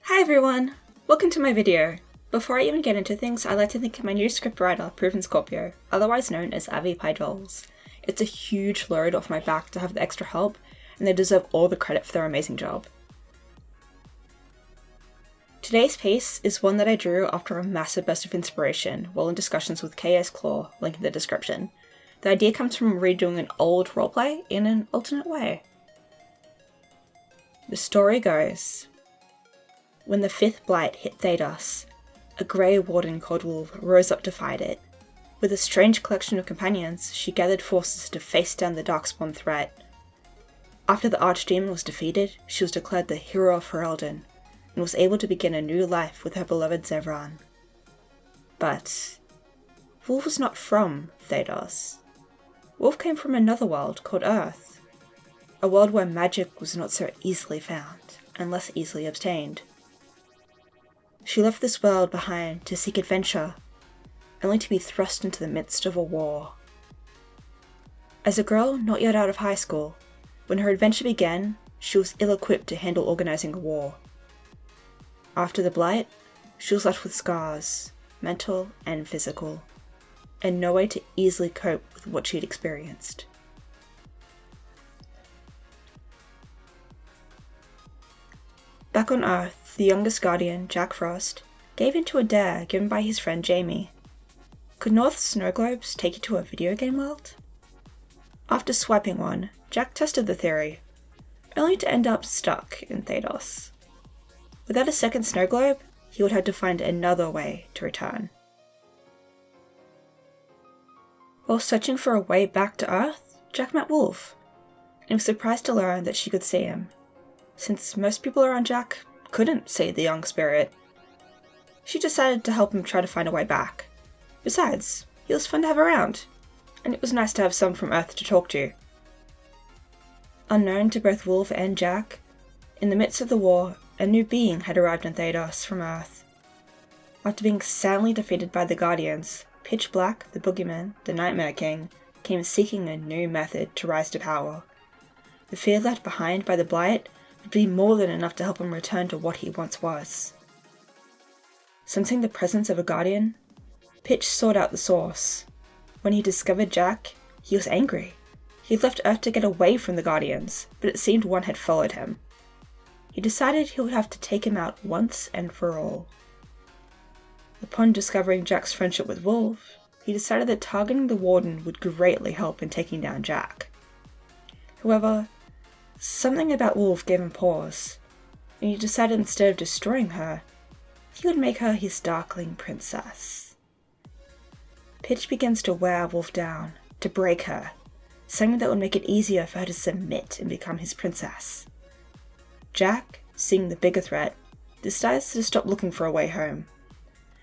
Hi everyone! Welcome to my video. Before I even get into things, I'd like to thank my new scriptwriter, Proven Scorpio, otherwise known as Avi Pydrols. It's a huge load off my back to have the extra help, and they deserve all the credit for their amazing job. Today's piece is one that I drew after a massive burst of inspiration while in discussions with KSClaw, link in the description. The idea comes from redoing an old roleplay in an alternate way. The story goes: when the fifth blight hit Thados, a grey warden called Wolve rose up to fight it. With a strange collection of companions, she gathered forces to face down the darkspawn threat. After the archdemon was defeated, she was declared the hero of Ferelden, and was able to begin a new life with her beloved Zevran. But Wolve was not from Thados. Wolve came from another world called Earth, a world where magic was not so easily found, and less easily obtained. She left this world behind to seek adventure, only to be thrust into the midst of a war. As a girl not yet out of high school, when her adventure began, she was ill-equipped to handle organizing a war. After the blight, she was left with scars, mental and physical, and no way to easily cope with what she'd experienced. Back on Earth, the youngest guardian, Jack Frost, gave in to a dare given by his friend Jamie. Could North's snow globes take you to a video game world? After swiping one, Jack tested the theory, only to end up stuck in Thados. Without a second snow globe, he would have to find another way to return. While searching for a way back to Earth, Jack met Wolve, and was surprised to learn that she could see him, since most people around Jack couldn't see the young spirit. She decided to help him try to find a way back. Besides, he was fun to have around, and it was nice to have someone from Earth to talk to. Unknown to both Wolve and Jack, in the midst of the war, a new being had arrived in Thados from Earth. After being soundly defeated by the Guardians, Pitch Black, the Boogeyman, the Nightmare King, came seeking a new method to rise to power. The fear left behind by the Blight would be more than enough to help him return to what he once was. Sensing the presence of a Guardian, Pitch sought out the source. When he discovered Jack, he was angry. He had left Earth to get away from the Guardians, but it seemed one had followed him. He decided he would have to take him out once and for all. Upon discovering Jack's friendship with Wolve, he decided that targeting the Warden would greatly help in taking down Jack. However, something about Wolve gave him pause, and he decided instead of destroying her, he would make her his darkling princess. Pitch begins to wear Wolve down, to break her, something that would make it easier for her to submit and become his princess. Jack, seeing the bigger threat, decides to stop looking for a way home,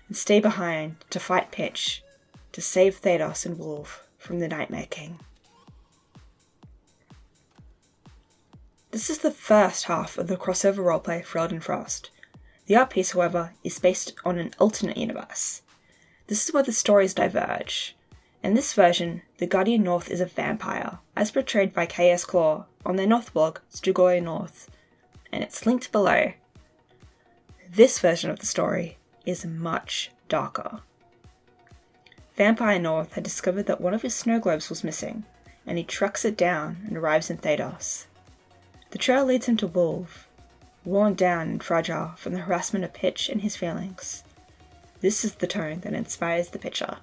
and stay behind to fight Pitch, to save Thados and Wolve from the Nightmare King. This is the first half of the crossover roleplay for Elden Frost. The art piece, however, is based on an alternate universe. This is where the stories diverge. In this version, the Guardian North is a vampire, as portrayed by KSClaw on their North blog, Strigoi North, and it's linked below. This version of the story is much darker. Vampire North had discovered that one of his snow globes was missing, and he tracks it down and arrives in Thados. The trail leads him to Wolve, worn down and fragile from the harassment of Pitch and his feelings. This is the tone that inspires the picture.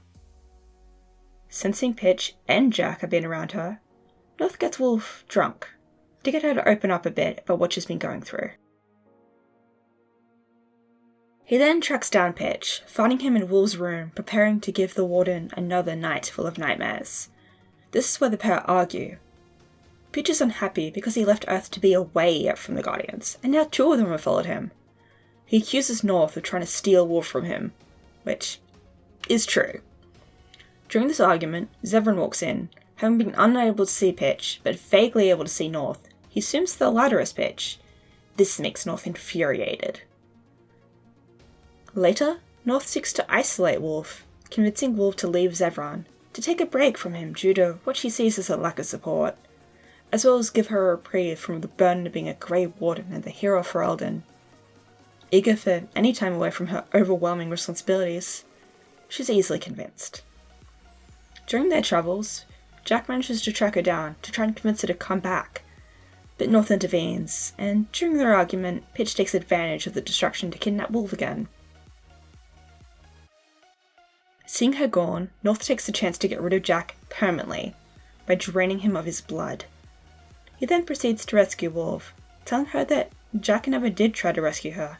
Sensing Pitch and Jack have been around her, North gets Wolve drunk, to get her to open up a bit about what she's been going through. He then tracks down Pitch, finding him in Wolve's room, preparing to give the Warden another night full of nightmares. This is where the pair argue. Pitch is unhappy because he left Earth to be away from the Guardians, and now two of them have followed him. He accuses North of trying to steal Wolve from him, which is true. During this argument, Zevran walks in, having been unable to see Pitch, but vaguely able to see North. He assumes the latter is Pitch. This makes North infuriated. Later, North seeks to isolate Wolve, convincing Wolve to leave Zevran, to take a break from him due to what she sees as a lack of support. as well as give her a reprieve from the burden of being a Grey Warden and the hero of Ferelden. eager for any time away from her overwhelming responsibilities, she's easily convinced. During their travels, Jack manages to track her down to try and convince her to come back, but North intervenes, and during their argument, Pitch takes advantage of the distraction to kidnap Wolve again. Seeing her gone, North takes the chance to get rid of Jack permanently by draining him of his blood. He then proceeds to rescue Wolve, telling her that Jack never did try to rescue her,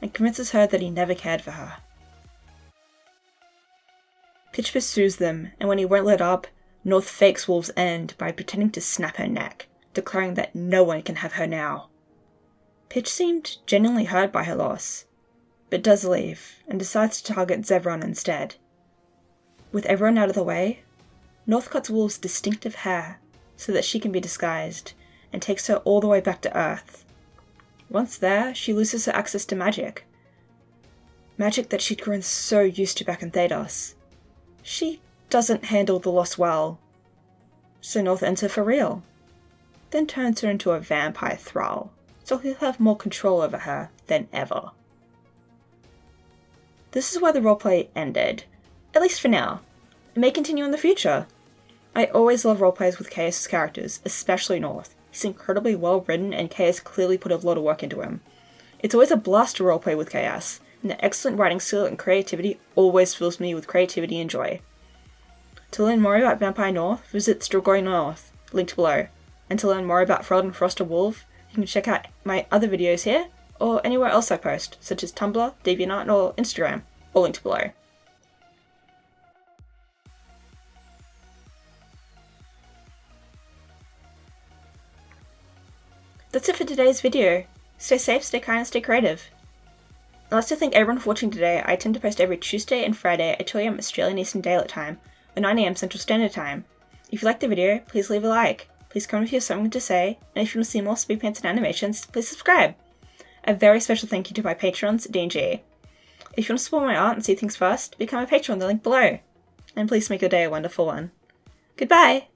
and convinces her that he never cared for her. Pitch pursues them, and when he won't let up, North fakes Wolve's end by pretending to snap her neck, declaring that no one can have her now. Pitch seemed genuinely hurt by her loss, but does leave and decides to target Zevron instead. With everyone out of the way, North cuts Wolve's distinctive hair so that she can be disguised and takes her all the way back to Earth. Once there, she loses her access to magic. Magic that she'd grown so used to back in Thanos. She doesn't handle the loss well, so North ends her for real, then turns her into a vampire thrall, so he'll have more control over her than ever. This is where the roleplay ended, at least for now. It may continue in the future. I always love roleplays with KS's characters, especially North. He's incredibly well written and KS clearly put a lot of work into him. It's always a blast to roleplay with KS, and the excellent writing skill and creativity always fills me with creativity and joy. To learn more about Vampire North, visit Strigoi North, linked below. And to learn more about Ferelden Frost or Wolve, you can check out my other videos here, or anywhere else I post, such as Tumblr, DeviantArt, or Instagram, all linked below. That's it for today's video. Stay safe, stay kind, and stay creative. I'd like to thank everyone for watching today. I tend to post every Tuesday and Friday at 2 AM Australian Eastern Daylight Time, or 9 AM Central Standard Time. If you liked the video, please leave a like. Please comment if you have something to say, and if you want to see more speed paints and animations, please subscribe. A very special thank you to my patrons, D&G. If you want to support my art and see things first, become a patron, the link below. And please make your day a wonderful one. Goodbye!